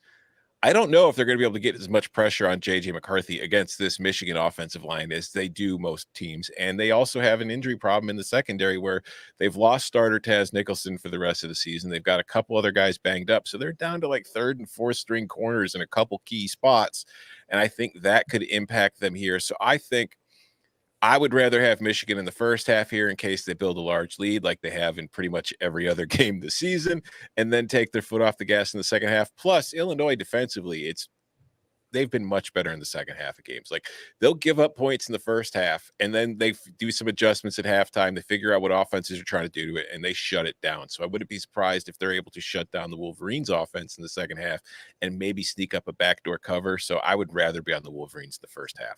I don't know if they're going to be able to get as much pressure on J.J. McCarthy against this Michigan offensive line as they do most teams. And they also have an injury problem in the secondary where they've lost starter Taz Nicholson for the rest of the season. They've got a couple other guys banged up. So they're down to like 3rd and 4th string corners in a couple key spots. And I think that could impact them here. So I think I would rather have Michigan in the first half here in case they build a large lead like they have in pretty much every other game this season, and then take their foot off the gas in the second half. Plus, Illinois defensively, they've been much better in the second half of games. Like, they'll give up points in the first half, and then they do some adjustments at halftime. They figure out what offenses are trying to do to it, and they shut it down. So I wouldn't be surprised if they're able to shut down the Wolverines offense in the second half and maybe sneak up a backdoor cover. So I would rather be on the Wolverines in the first half.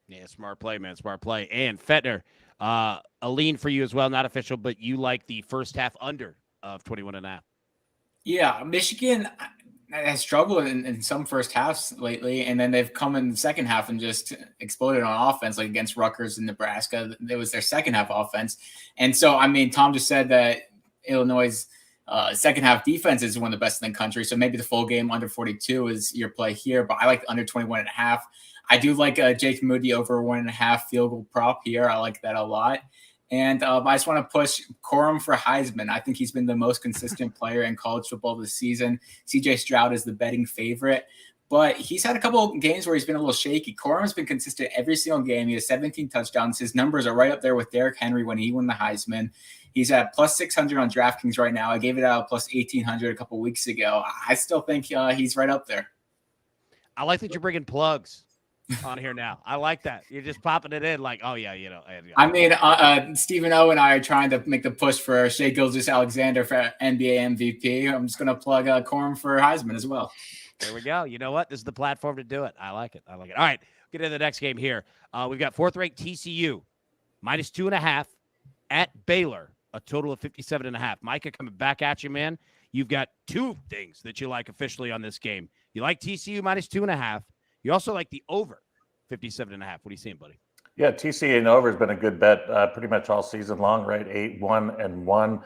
Yeah, smart play, man. Smart play. And Fettner, a lean for you as well, not official, but you like the first half under of 21.5. Yeah, Michigan has struggled in some first halves lately, and then they've come in the second half and just exploded on offense, like against Rutgers and Nebraska. It was their second half offense. And so, Tom just said that Illinois' second half defense is one of the best in the country. So maybe the full game under 42 is your play here, but I like under 21.5. I do like Jake Moody over 1.5 field goal prop here. I like that a lot. And I just want to push Corum for Heisman. I think he's been the most consistent player in college football this season. CJ Stroud is the betting favorite, but he's had a couple of games where he's been a little shaky. Corum's been consistent every single game. He has 17 touchdowns. His numbers are right up there with Derrick Henry when he won the Heisman. He's at +600 on DraftKings right now. I gave it out +1,800 a couple weeks ago. I still think he's right up there. I like that you're bringing plugs on here now. I like that. You're just popping it in like, oh, yeah, I mean, Stephen O and I are trying to make the push for Shai Gilgeous-Alexander for NBA MVP. I'm just going to plug Corum for Heisman as well. There we go. You know what? This is the platform to do it. I like it. All right, get into the next game here. We've got fourth-ranked TCU, -2.5 at Baylor, a total of 57.5. Micah, coming back at you, man. You've got two things that you like officially on this game. You like TCU -2.5. You also like the over 57.5. What are you seeing, buddy? Yeah, TCU and over has been a good bet pretty much all season long, right? 8-1-1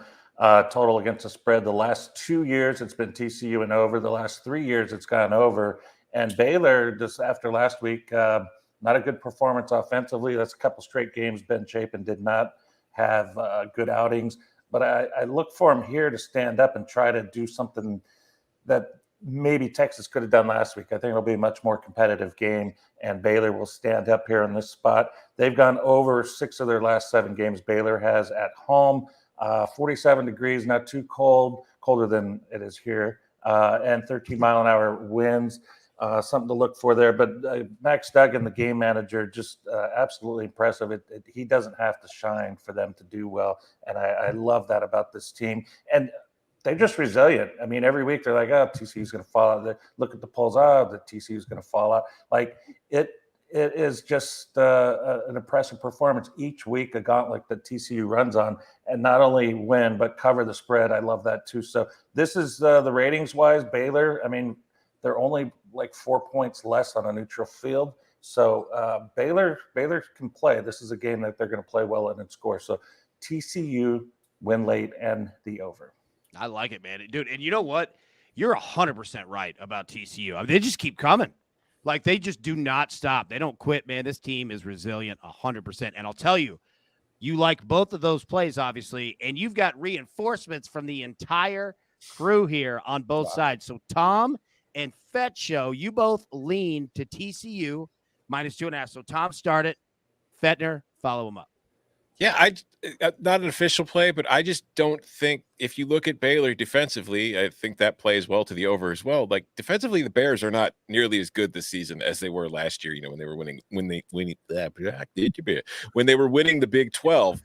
total against the spread. The last 2 years, it's been TCU and over. The last 3 years, it's gone over. And Baylor, just after last week, not a good performance offensively. That's a couple straight games. Ben Chapin did not have good outings. But I look for him here to stand up and try to do something that maybe Texas could have done last week. I think it'll be a much more competitive game, and Baylor will stand up here in this spot. They've gone over 6 of their last 7 games. Baylor has at home, 47 degrees, not too cold, colder than it is here, and 13-mile-an-hour winds. Something to look for there. But Max Duggan, the game manager, just absolutely impressive. He doesn't have to shine for them to do well, and I love that about this team. And they're just resilient. I mean, every week they're like, oh, TCU's going to fall out. They look at the polls, the TCU's going to fall out. Like, it is just an impressive performance each week, a gauntlet that TCU runs on, and not only win, but cover the spread. I love that too. So this is the ratings-wise, Baylor, I mean, they're only like 4 points less on a neutral field. So Baylor can play. This is a game that they're going to play well in and score. So TCU win late and the over. I like it, man. Dude, and you know what? You're 100% right about TCU. I mean, they just keep coming. Like, they just do not stop. They don't quit, man. This team is resilient 100%. And I'll tell you, you like both of those plays, obviously, and you've got reinforcements from the entire crew here on both sides. So Tom and Fetch Show, you both lean to TCU -2.5. So Tom started. Fetner, follow him up. Yeah, not an official play, but I just don't think, if you look at Baylor defensively, I think that plays well to the over as well. Like, defensively, the Bears are not nearly as good this season as they were last year. You know, when they were winning the Big 12,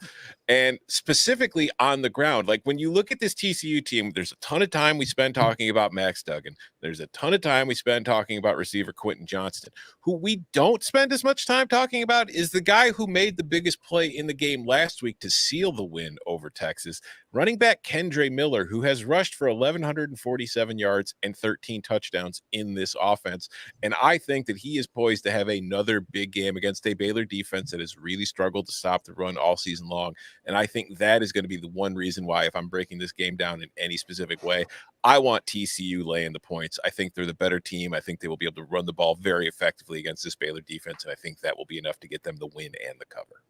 and specifically on the ground. Like, when you look at this TCU team, there's a ton of time we spend talking about Max Duggan. There's a ton of time we spend talking about receiver Quentin Johnston. Who we don't spend as much time talking about is the guy who made the biggest play in the game last week to seal the win over Texas, running back Kendre Miller, who has rushed for 1,147 yards and 13 touchdowns in this offense. And I think that he is poised to have another big game against a Baylor defense that has really struggled to stop the run all season long. And I think that is going to be the one reason why, if I'm breaking this game down in any specific way, I want TCU laying the points. I think they're the better team. I think they will be able to run the ball very effectively against this Baylor defense, and I think that will be enough to get them the win and the cover.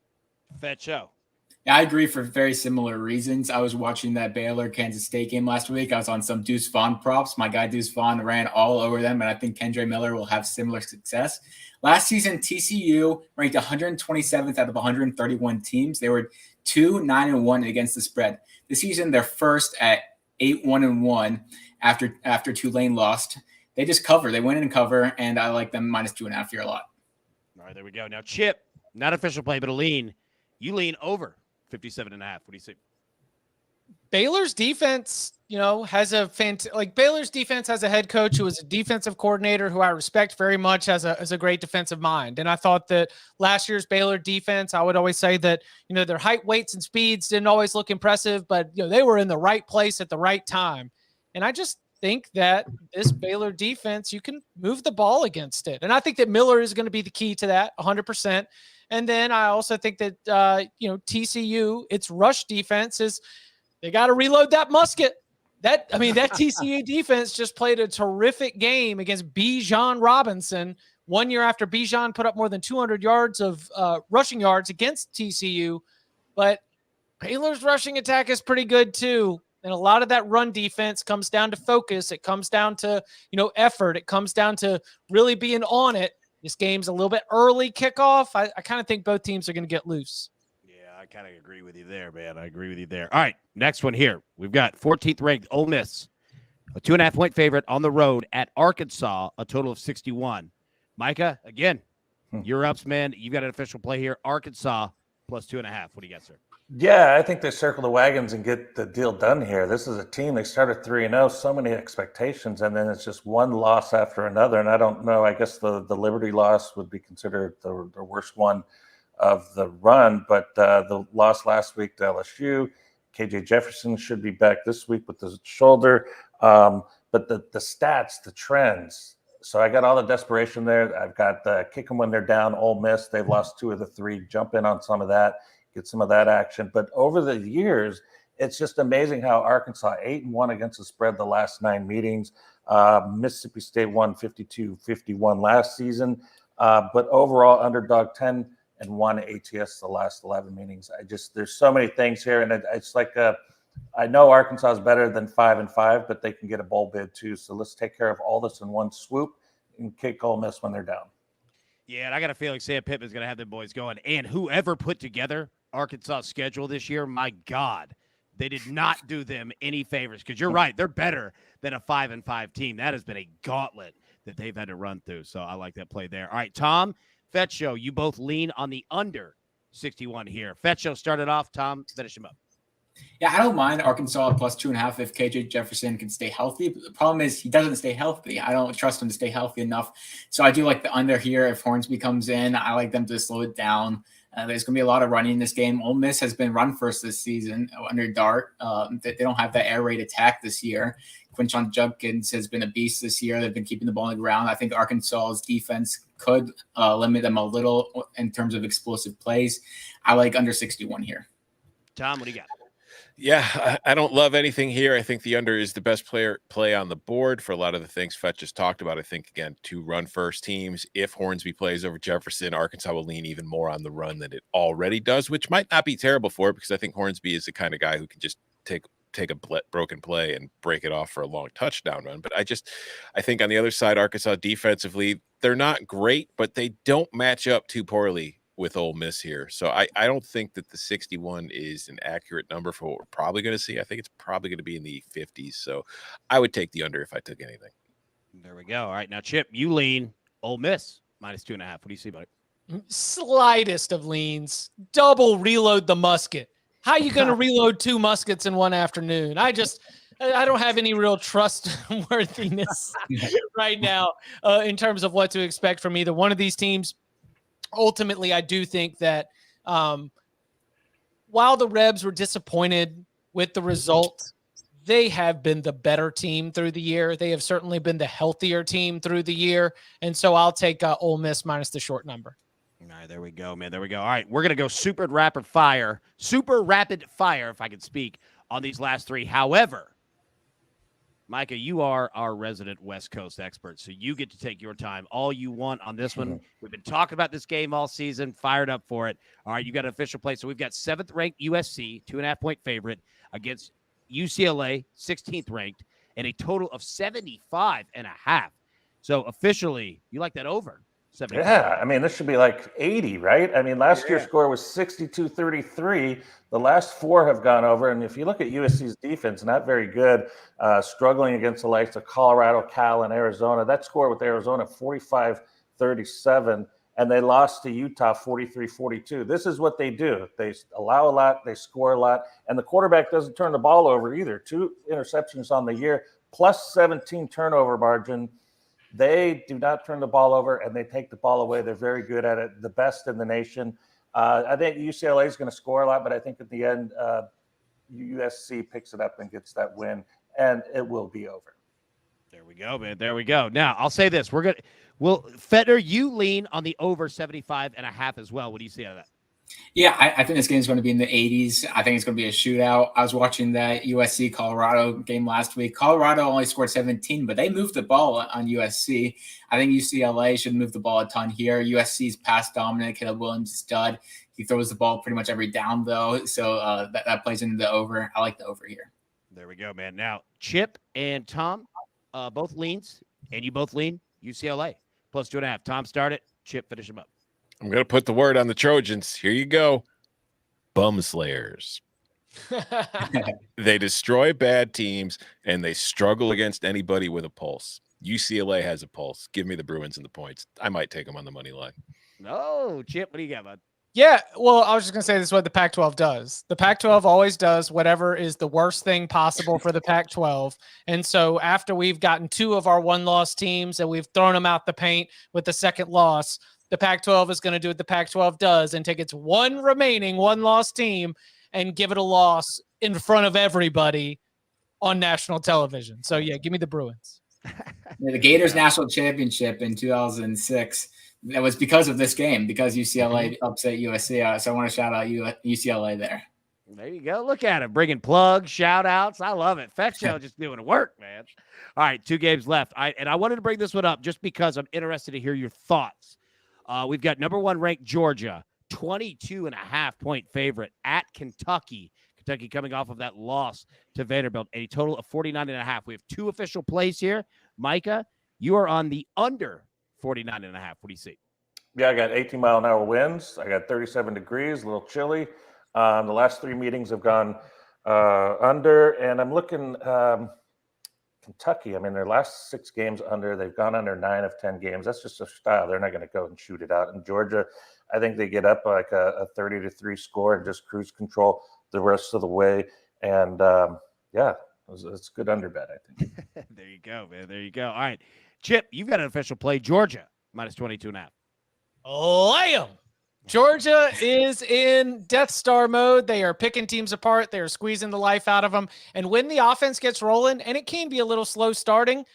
Fetch Show. Yeah, I agree for very similar reasons. I was watching that Baylor-Kansas State game last week. I was on some Deuce Vaughn props. My guy Deuce Vaughn ran all over them, and I think Kendre Miller will have similar success. Last season, TCU ranked 127th out of 131 teams. They were 2-9-1 against the spread. This season, they're first at 8-1-1 after Tulane lost. They just cover. They win and cover, and I like them -2.5 here a lot. All right, there we go. Now, Chip, not official play, but a lean. You lean over 57.5. What do you see? Baylor's defense, has Baylor's defense has a head coach who is a defensive coordinator who I respect very much as a great defensive mind. And I thought that last year's Baylor defense, I would always say that, their height, weights, and speeds didn't always look impressive, but they were in the right place at the right time. And I just think that this Baylor defense, you can move the ball against it. And I think that Miller is going to be the key to that 100%. And then I also think that, TCU, its rush defense they got to reload that musket. That TCU defense just played a terrific game against Bijan Robinson 1 year after Bijan put up more than 200 yards of rushing yards against TCU. But Baylor's rushing attack is pretty good too. And a lot of that run defense comes down to focus. It comes down to, effort. It comes down to really being on it. This game's a little bit early kickoff. I kind of think both teams are going to get loose. Yeah, I kind of agree with you there, man. I agree with you there. All right, next one here. We've got 14th ranked Ole Miss, A 2.5-point favorite on the road at Arkansas, a total of 61. Micah, again, you're ups, man. You've got an official play here. Arkansas plus 2.5. What do you got, sir? Yeah, I think they circle the wagons and get the deal done here. This is a team, they started 3-0, so many expectations, and then it's just one loss after another. And I don't know, I guess the Liberty loss would be considered the worst one of the run, but the loss last week to LSU, KJ Jefferson should be back this week with the shoulder. But the stats, the trends. So I got all the desperation there. I've got kick them when they're down. Ole Miss, they've lost 2 of the 3. Jump in on some of that, get some of that action. But over the years, it's just amazing how Arkansas 8-1 against the spread the last 9 meetings. Mississippi State won 52-51 last season. But overall, underdog 10-1 ATS the last 11 meetings. There's so many things here, and it's like I know Arkansas is better than 5-5, but they can get a bowl bid too. So let's take care of all this in one swoop and kick Ole Miss when they're down. Yeah, and I got a feeling Sam Pittman's going to have the boys going. And whoever put together Arkansas' schedule this year, my God, they did not do them any favors. Because you're right, they're better than a 5-5 team. That has been a gauntlet that they've had to run through. So I like that play there. All right, Tom, Fetch Show, you both lean on the under 61 here. Fetch Show started off. Tom, finish him up. Yeah, I don't mind Arkansas plus 2.5 if KJ Jefferson can stay healthy. But the problem is he doesn't stay healthy. I don't trust him to stay healthy enough. So I do like the under here. If Hornsby comes in, I like them to slow it down. There's going to be a lot of running in this game. Ole Miss has been run first this season under Dart. They don't have that air raid attack this year. Quinshon Judkins has been a beast this year. They've been keeping the ball on the ground. I think Arkansas's defense could limit them a little in terms of explosive plays. I like under 61 here. Tom, what do you got? Yeah, I don't love anything here. I think the under is the best play on the board for a lot of the things Fetch just talked about. I think, again, 2 run-first teams. If Hornsby plays over Jefferson, Arkansas will lean even more on the run than it already does, which might not be terrible for it because I think Hornsby is the kind of guy who can just take a broken play and break it off for a long touchdown run. But I think on the other side, Arkansas defensively, they're not great, but they don't match up too poorly with Ole Miss here. So I don't think that the 61 is an accurate number for what we're probably going to see. I think it's probably going to be in the 50s. So I would take the under if I took anything. There we go. All right. Now, Chip, you lean Ole Miss minus 2.5. What do you see, buddy? Slightest of leans. Double reload the musket. How are you going to reload 2 muskets in one afternoon? I don't have any real trustworthiness right now in terms of what to expect from either one of these teams. Ultimately, I do think that while the Rebs were disappointed with the result, they have been the better team through the year. They have certainly been the healthier team through the year. And so I'll take Ole Miss minus the short number. All right, there we go, man. There we go. All right, we're going to go super rapid fire, if I can speak, on these last 3. However, Micah, you are our resident West Coast expert, so you get to take your time all you want on this one. We've been talking about this game all season, fired up for it. All right, you got an official play. So we've got 7th-ranked USC, 2.5-point favorite against UCLA, 16th ranked, and a total of 75.5. So officially, you like that over? 75. Yeah, I mean, this should be like 80, right? I mean, last year's score was 62-33. The last 4 have gone over. And if you look at USC's defense, not very good, struggling against the likes of Colorado, Cal, and Arizona. That score with Arizona, 45-37, and they lost to Utah 43-42. This is what they do. They allow a lot, they score a lot, and the quarterback doesn't turn the ball over either. 2 interceptions on the year, plus 17 turnover margin. They do not turn the ball over, and they take the ball away. They're very good at it, the best in the nation. I think UCLA is going to score a lot, but I think at the end, USC picks it up and gets that win, and it will be over. There we go, man. There we go. Now, I'll say this. Fedor, you lean on the over 75.5 as well. What do you see out of that? Yeah, I think this game is going to be in the 80s. I think it's going to be a shootout. I was watching that USC-Colorado game last week. Colorado only scored 17, but they moved the ball on USC. I think UCLA should move the ball a ton here. USC's pass dominant. Caleb Williams is stud. He throws the ball pretty much every down, though, so that plays into the over. I like the over here. There we go, man. Now, Chip and Tom both leans, and you both lean UCLA. Plus 2.5. Tom, start it. Chip, finish him up. I'm going to put the word on the Trojans. Here you go. Bum Slayers. They destroy bad teams, and they struggle against anybody with a pulse. UCLA has a pulse. Give me the Bruins and the points. I might take them on the money line. No, Chip, what do you got, bud? Yeah, well, I was just going to say this is what the Pac-12 does. The Pac-12 always does whatever is the worst thing possible for the Pac-12. And so after we've gotten 2 of our one-loss teams and we've thrown them out the paint with the second loss, the Pac-12 is going to do what the Pac-12 does and take its one remaining one-loss team and give it a loss in front of everybody on national television. So, yeah, give me the Bruins. The Gators national championship in 2006. That was because of this game, because UCLA upset USC. So I want to shout out UCLA there. There you go. Look at him bringing plugs, shout outs. I love it. Fetch Show just doing work, man. All right, 2 games left. I wanted to bring this one up just because I'm interested to hear your thoughts. We've got number 1 ranked Georgia, 22.5-point favorite at Kentucky. Kentucky coming off of that loss to Vanderbilt, a total of 49.5. We have 2 official plays here. Micah, you are on the under 49.5. What do you see? Yeah, I got 18-mile-an-hour winds. I got 37 degrees, a little chilly. The last 3 meetings have gone under, and I'm looking Kentucky. I mean, their last 6 games under. They've gone under 9 of 10 games. That's just their style. They're not going to go and shoot it out. And Georgia, I think they get up like a 30-3 score and just cruise control the rest of the way. And yeah, it's a good under bet, I think. There you go, man. There you go. All right, Chip, you've got an official play. Georgia minus 22.5. Lay 'em. Georgia is in Death Star mode. They are picking teams apart. They are squeezing the life out of them. And when the offense gets rolling, and it can be a little slow starting,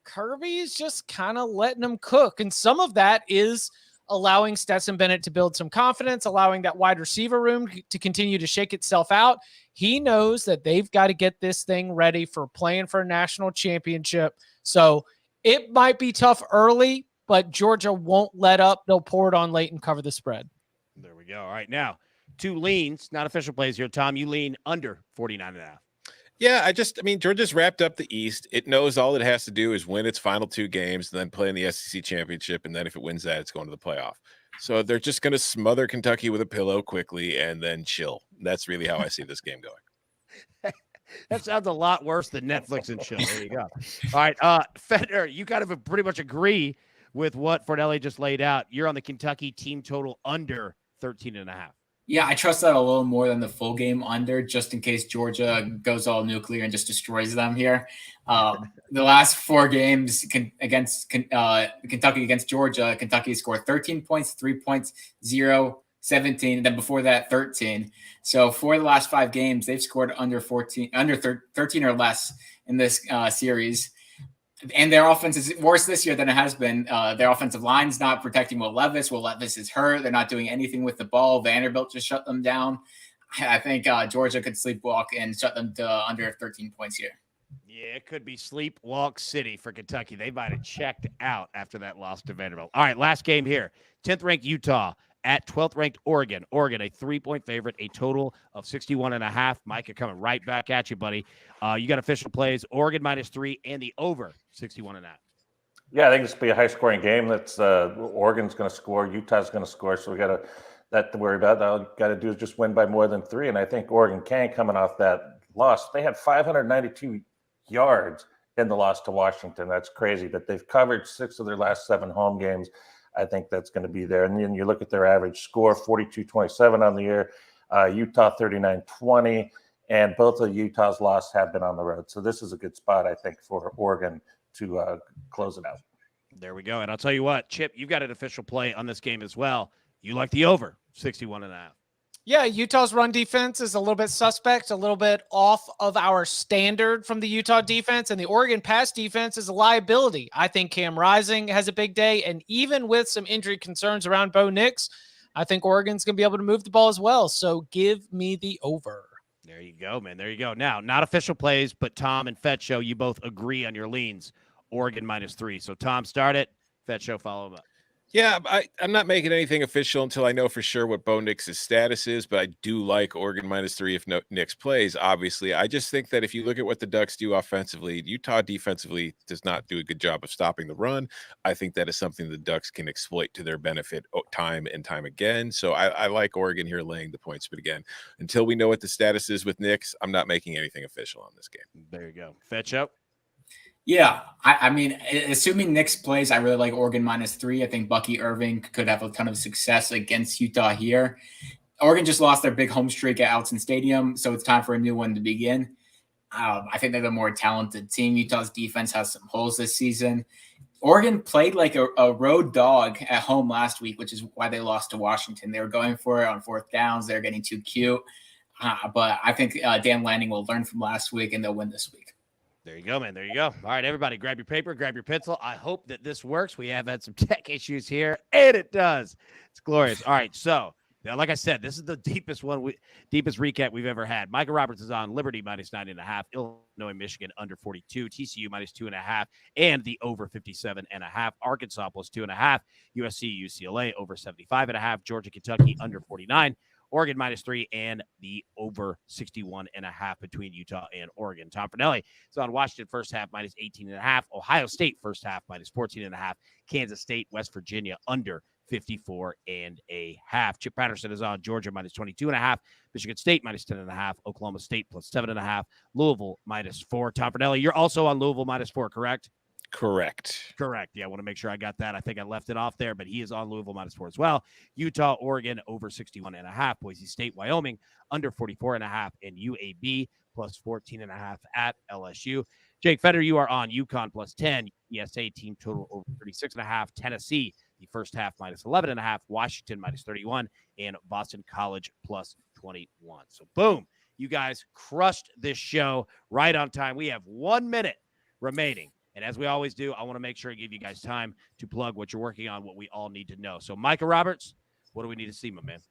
Kirby's just kind of letting them cook. And some of that is allowing Stetson Bennett to build some confidence, allowing that wide receiver room to continue to shake itself out. He knows that they've got to get this thing ready for playing for a national championship. So it might be tough early, but Georgia won't let up. They'll pour it on late and cover the spread. There we go. All right, now 2 leans, not official plays here. Tom, you lean under 49.5. Yeah, I mean, Georgia's wrapped up the East. It knows all it has to do is win its final 2 games and then play in the SEC championship. And then if it wins that, it's going to the playoff. So they're just going to smother Kentucky with a pillow quickly and then chill. That's really how I see this game going. That sounds a lot worse than Netflix and chill. There you go. All right, Feder, you kind of pretty much agree with what Fornelli just laid out. You're on the Kentucky team total under 13.5. Yeah, I trust that a little more than the full game under, just in case Georgia goes all nuclear and just destroys them here. The last 4 games against Kentucky against Georgia, Kentucky scored 13 points, 3 points, 0, 17, and then before that 13. So for the last 5 games, they've scored under 13 or less in this series. And their offense is worse this year than it has been. Their offensive line's not protecting Will Levis. Will Levis is hurt. They're not doing anything with the ball. Vanderbilt just shut them down. I think Georgia could sleepwalk and shut them to under 13 points here. Yeah, it could be sleepwalk city for Kentucky. They might have checked out after that loss to Vanderbilt. All right, last game here. 10th ranked Utah at 12th ranked Oregon. Oregon, a 3-point favorite, a total of 61.5. Micah coming right back at you, buddy. You got official plays, Oregon minus 3 and the over 61.5. Yeah, I think this will be a high-scoring game. That's Oregon's going to score, Utah's going to score, so we got that to worry about. All we got to do is just win by more than 3, and I think Oregon can coming off that loss. They had 592 yards in the loss to Washington. That's crazy, but they've covered 6 of their last 7 home games. I think that's going to be there. And then you look at their average score, 42-27 on the year, Utah 39-20, and both of Utah's losses have been on the road. So this is a good spot, I think, for Oregon to close it out. There we go. And I'll tell you what, Chip, you've got an official play on this game as well. You like the over 61.5. Yeah, Utah's run defense is a little bit suspect, a little bit off of our standard from the Utah defense, and the Oregon pass defense is a liability. I think Cam Rising has a big day, and even with some injury concerns around Bo Nix, I think Oregon's going to be able to move the ball as well. So give me the over. There you go, man. There you go. Now, not official plays, but Tom and Fetch Show, you both agree on your leans. Oregon minus 3. So Tom, start it. Fetch Show, follow him up. Yeah, I'm not making anything official until I know for sure what Bo Nix's status is, but I do like Oregon -3 if Nix plays, obviously. I just think that if you look at what the Ducks do offensively, Utah defensively does not do a good job of stopping the run. I think that is something the Ducks can exploit to their benefit time and time again. So I like Oregon here laying the points. But again, until we know what the status is with Nix, I'm not making anything official on this game. There you go. Fetch up. Yeah, I mean, assuming Nix plays, I really like Oregon -3. I think Bucky Irving could have a ton of success against Utah here. Oregon just lost their big home streak at Alton Stadium, so it's time for a new one to begin. I think they're the more talented team. Utah's defense has some holes this season. Oregon played like a road dog at home last week, which is why they lost to Washington. They were going for it on fourth downs. They're getting too cute. But I think Dan Lanning will learn from last week, and they'll win this week. There you go, man. There you go. All right, everybody, grab your paper, grab your pencil. I hope that this works. We have had some tech issues here, and it does. It's glorious. All right, so like I said, this is the deepest recap we've ever had. Micah Roberts is on Liberty -9.5, Illinois, Michigan under 42, TCU -2.5, and the over 57.5. Arkansas +2.5, USC, UCLA over 75.5, Georgia, Kentucky under 49. Oregon -3 and the over 61.5 between Utah and Oregon. Tom Fornelli is on Washington first half -18.5. Ohio State first half -14.5. Kansas State, West Virginia under 54.5. Chip Patterson is on Georgia -22.5. Michigan State -10.5. Oklahoma State +7.5. Louisville -4. Tom Fornelli, you're also on Louisville -4, correct? Correct. Yeah, I want to make sure I got that. I think I left it off there, but he is on Louisville -4 as well. Utah, Oregon over 61.5. Boise State, Wyoming under 44.5, and UAB +14.5 at LSU. Jake Feder, you are on UConn +10. ESA team total over 36.5. Tennessee, the first half -11.5. Washington -31, and Boston College +21. So boom, you guys crushed this show right on time. We have 1 minute remaining. And as we always do, I want to make sure I give you guys time to plug what you're working on, what we all need to know. So, Micah Roberts, what do we need to see, my man?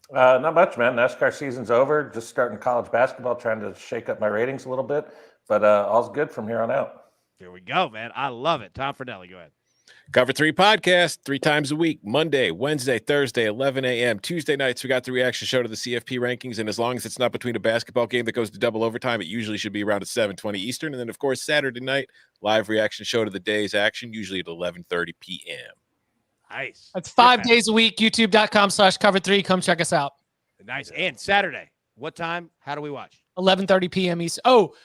Not much, man. NASCAR season's over. Just starting college basketball, trying to shake up my ratings a little bit. But all's good from here on out. Here we go, man. I love it. Tom Fornelli, go ahead. Cover 3 podcast 3 times a week, Monday, Wednesday, Thursday, 11 a.m. Tuesday nights, we got the reaction show to the CFP rankings. And as long as it's not between a basketball game that goes to double overtime, it usually should be around at 7:20 Eastern. And then, of course, Saturday night, live reaction show to the day's action, usually at 11:30 p.m. Nice. That's 5 days a week, youtube.com/cover3. Come check us out. Nice. And Saturday, what time? How do we watch? 11:30 p.m. East. Oh,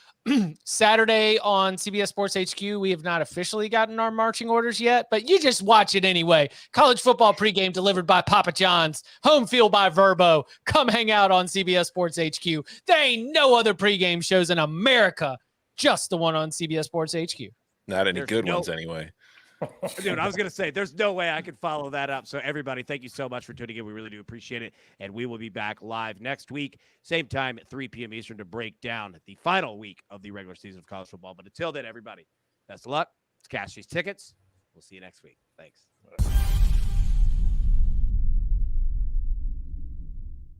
Saturday on CBS Sports HQ, we have not officially gotten our marching orders yet, but you just watch it anyway. College football pregame delivered by Papa John's, home field by Verbo. Come hang out on CBS Sports HQ. There ain't no other pregame shows in America, just the one on CBS Sports HQ. Not any good ones anyway. Dude, I was going to say, there's no way I could follow that up. So, everybody, thank you so much for tuning in. We really do appreciate it. And we will be back live next week, same time at 3 p.m. Eastern, to break down the final week of the regular season of college football. But until then, everybody, best of luck. Let's cash these tickets. We'll see you next week. Thanks.